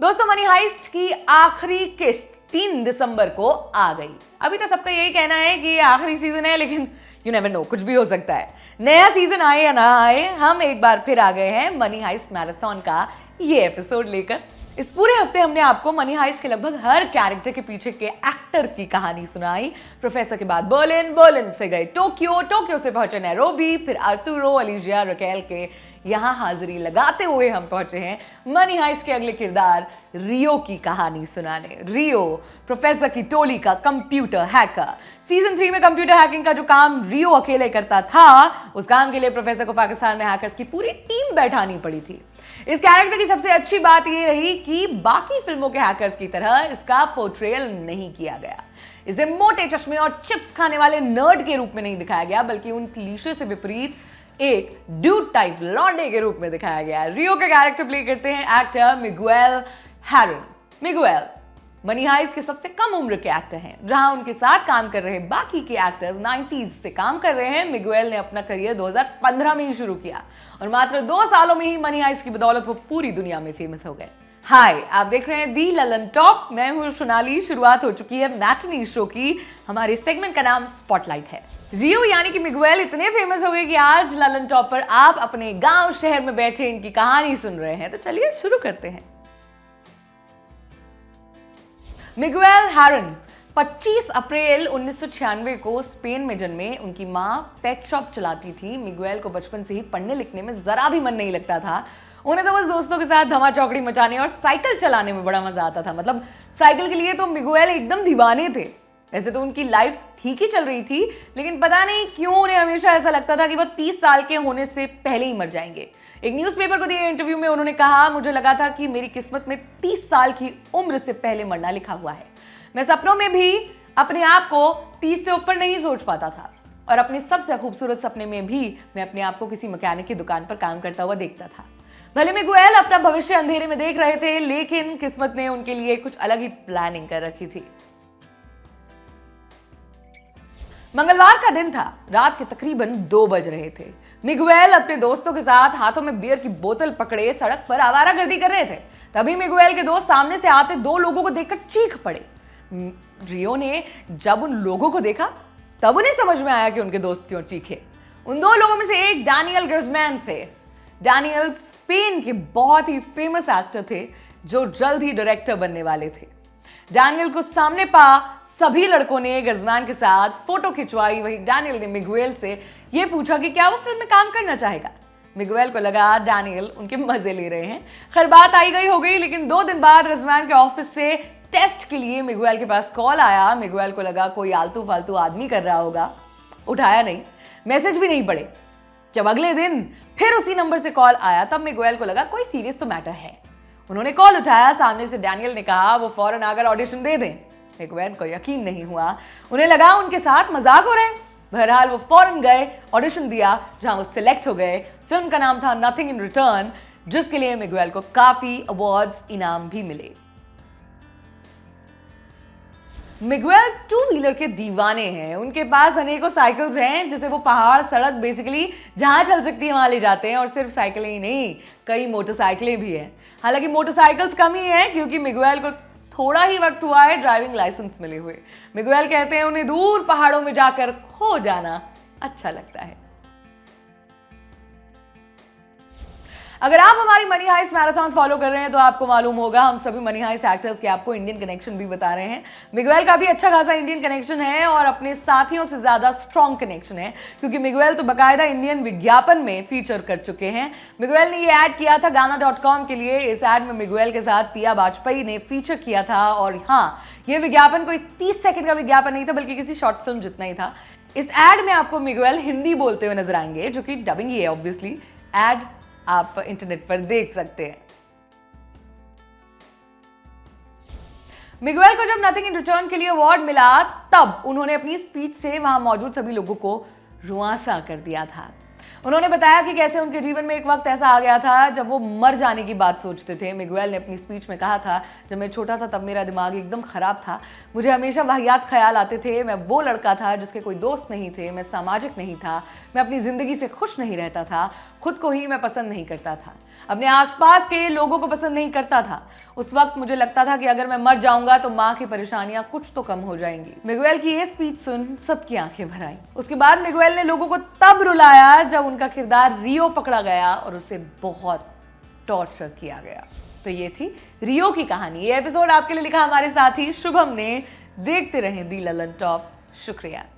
दोस्तों, money heist की आखिरी किस्त 3 दिसंबर को आ गई। अभी तो सबका यही कहना है कि ये आखिरी सीजन है, लेकिन यू नेवर नो, कुछ भी हो सकता है। नया सीजन आए या ना आए, हम एक बार फिर आ गए हैं मनी हाइस्ट मैराथन का ये एपिसोड लेकर। इस पूरे हफ्ते हमने आपको मनी हाइस्ट के लगभग हर कैरेक्टर के पीछे के एक्टर की कहानी सुनाई। प्रोफेसर के बाद बर्लिन, बर्लिन से गए टोक्यो, टोक्यो से पहुंचे नैरोबी, फिर आर्तुरो, अलीजिया, रकेल के यहां हाजिरी लगाते हुए हम पहुंचे हैं मनी हाइस्ट के अगले किरदार रियो की कहानी सुनाने। रियो, प्रोफेसर की टोली का कंप्यूटर हैकर। सीजन 3 में कंप्यूटर हैकिंग का जो काम रियो अकेले करता था, उस काम के लिए प्रोफेसर को पाकिस्तान में हैकर्स की पूरी टीम बैठानी पड़ी थी। इस कैरेक्टर की सबसे अच्छी बात यह रही कि बाकी फिल्मों के हैकर्स की तरह इसका पोर्ट्रेयल नहीं किया गया। इसे मोटे चश्मे और चिप्स खाने वाले नर्ड के रूप में नहीं दिखाया गया, बल्कि उन क्लीशे से विपरीत एक ड्यूड टाइप लॉन्डे के रूप में दिखाया गया। रियो का कैरेक्टर प्ले करते हैं actor Miguel Herran. Miguel Money Heist के सबसे कम उम्र के एक्टर हैं। जहां उनके साथ काम कर रहे बाकी के एक्टर्स 90s से काम कर रहे हैं, मिगुएल ने अपना करियर 2015 में ही शुरू किया और मात्र 2 सालों में ही मनी हाइस्ट की बदौलत वो पूरी दुनिया में फेमस हो गए। हाय, आप देख रहे हैं दी ललन टॉप। मैं हूं सोनाली। शुरुआत हो चुकी है मैटनी शो की। हमारे सेगमेंट का नाम स्पॉटलाइट है। रियो यानी कि मिगुएल इतने फेमस हो गए कि आज ललन टॉप पर आप अपने गांव शहर में बैठे इनकी कहानी सुन रहे हैं। तो चलिए शुरू करते हैं। मिगुएल हैरन 25 अप्रैल 1996 को स्पेन में जन्मे। उनकी मां पेट शॉप चलाती थी। मिगुएल को बचपन से ही पढ़ने लिखने में जरा भी मन नहीं लगता था। उन्हें तो बस दोस्तों के साथ धमा चौकड़ी मचाने और साइकिल चलाने में बड़ा मजा आता था। मतलब साइकिल के लिए तो मिगुएल एकदम दीवाने थे। ऐसे तो उनकी लाइफ ठीक ही चल रही थी, लेकिन पता नहीं क्यों उन्हें हमेशा ऐसा लगता था कि वो 30 साल के होने से पहले ही मर जाएंगे। एक न्यूज़पेपर को दिए इंटरव्यू में उन्होंने कहा, मुझे लगा था कि मेरी किस्मत में 30 साल की उम्र से पहले मरना लिखा हुआ है। मैं सपनों में भी अपने आप को 30 से ऊपर नहीं सोच पाता था और अपने सबसे खूबसूरत सपने में भी मैं अपने आप को किसी मैकेनिक की दुकान पर काम करता हुआ देखता था। भले मिगुएल अपना भविष्य अंधेरे में देख रहे थे, लेकिन किस्मत ने उनके लिए कुछ अलग ही प्लानिंग कर रखी थी। मंगलवार का दिन था। रात के तकरीबन 2 बज रहे थे। मिगुएल अपने दोस्तों के साथ हाथों में बियर की बोतल पकड़े सड़क पर आवारागर्दी कर रहे थे। तभी मिगुएल के दोस्त सामने से आते 2 लोगों को देखकर चीख पड़े। रियो ने जब उन लोगों को देखा, तब उन्हें समझ में आया कि उनके दोस्त क्यों चीखे। उन 2 लोगों में से एक डैनियल ग्रिजमैन थे। डैनियल स्पेन के बहुत ही फेमस एक्टर थे जो जल्द ही डायरेक्टर बनने वाले थे। डैनियल को सामने पा सभी लड़कों ने ग्रिजमैन के साथ फोटो खिंचवाई। वही डैनियल ने मिगुएल से यह पूछा कि क्या वो फिल्म में काम करना चाहेगा। मिगुएल को लगा डैनियल उनके मजे ले रहे हैं। खैर, बात आई गई हो गई, लेकिन 2 दिन बाद ग्रिजमैन के ऑफिस से टेस्ट के लिए मिगुएल के पास कॉल आया। मिगुएल को लगा कोई आलतू फालतू आदमी कर रहा होगा। उठाया नहीं, मैसेज भी नहीं पढ़े। जब अगले दिन फिर उसी नंबर से कॉल आया, तब मिगुएल को लगा कोई सीरियस तो मैटर है। उन्होंने कॉल उठाया। सामने से डैनियल ने कहा वो फौरन आकर ऑडिशन दे दें। मिगुएल को यकीन नहीं हुआ। उन्हें लगा उनके साथ मजाक हो रहा है। बहरहाल वो फौरन गए, ऑडिशन दिया, जहां वो सिलेक्ट हो गए। फिल्म का नाम था नथिंग इन रिटर्न, जिसके लिए मिगुएल को काफी अवार्ड्स, इनाम भी मिले। मिगुएल 2 व्हीलर के दीवाने हैं। उनके पास अनेकों साइकिल्स हैं, जिसे वो पहाड़, सड़क, बेसिकली जहां चल सकती है वहां ले जाते हैं। और सिर्फ साइकिलें ही नहीं, कई मोटरसाइकिलें भी हैं। हालांकि मोटरसाइकिल्स कम ही हैं, क्योंकि मिगुएल को थोड़ा ही वक्त हुआ है ड्राइविंग लाइसेंस मिले हुए। मिगुएल कहते हैं उन्हें दूर पहाड़ों में जाकर खो जाना अच्छा लगता है। अगर आप हमारी मनी हाइस्ट मैराथन फॉलो कर रहे हैं तो आपको मालूम होगा हम सभी मनी हाइस्ट एक्टर्स के आपको इंडियन कनेक्शन भी बता रहे हैं। मिगुएल का भी अच्छा खासा इंडियन कनेक्शन है और अपने साथियों से ज्यादा स्ट्रॉन्ग कनेक्शन है, क्योंकि मिगुएल तो बाकायदा इंडियन विज्ञापन में फीचर कर चुके हैं। मिगुएल ने ये ऐड किया था गाना.com के लिए। इस ऐड में मिगुएल के साथ पिया वाजपेयी ने फीचर किया था। और हाँ, ये विज्ञापन कोई 30 सेकंड का विज्ञापन नहीं था, बल्कि किसी शॉर्ट फिल्म जितना ही था। इस ऐड में आपको मिगुएल हिंदी बोलते हुए नजर आएंगे, जो कि डबिंग ही है ऑब्वियसली। ऐड आप इंटरनेट पर देख सकते हैं। मिगुएल को जब नथिंग इन रिटर्न के लिए अवार्ड मिला, तब उन्होंने अपनी स्पीच से वहां मौजूद सभी लोगों को रुआंसा कर दिया था। उन्होंने बताया कि कैसे उनके जीवन में एक वक्त ऐसा आ गया था जब वो मर जाने की बात सोचते थे। मिगुएल ने अपनी स्पीच में कहा था, जब मैं छोटा था तब मेरा दिमाग एकदम खराब था, मुझे हमेशा वाहियात ख्याल आते थे, मैं वो लड़का था जिसके कोई दोस्त नहीं थे, मैं सामाजिक नहीं था, मैं अपनी ज़िंदगी से खुश नहीं रहता था, खुद को ही मैं पसंद नहीं करता था, अपने आसपास के लोगों को पसंद नहीं करता था। उस वक्त मुझे लगता था कि अगर मैं मर जाऊंगा तो माँ की परेशानियां कुछ तो कम हो जाएंगी। मिगुएल की ये स्पीच सुन सबकी आंखें भर आईं। उसके बाद मिगुएल ने लोगों को तब रुलाया जब उनका किरदार रियो पकड़ा गया और उसे बहुत टॉर्चर किया गया। तो ये थी रियो की कहानी। ये एपिसोड आपके लिए लिखा हमारे साथी शुभम ने। देखते रहें दी ललन टॉप। शुक्रिया।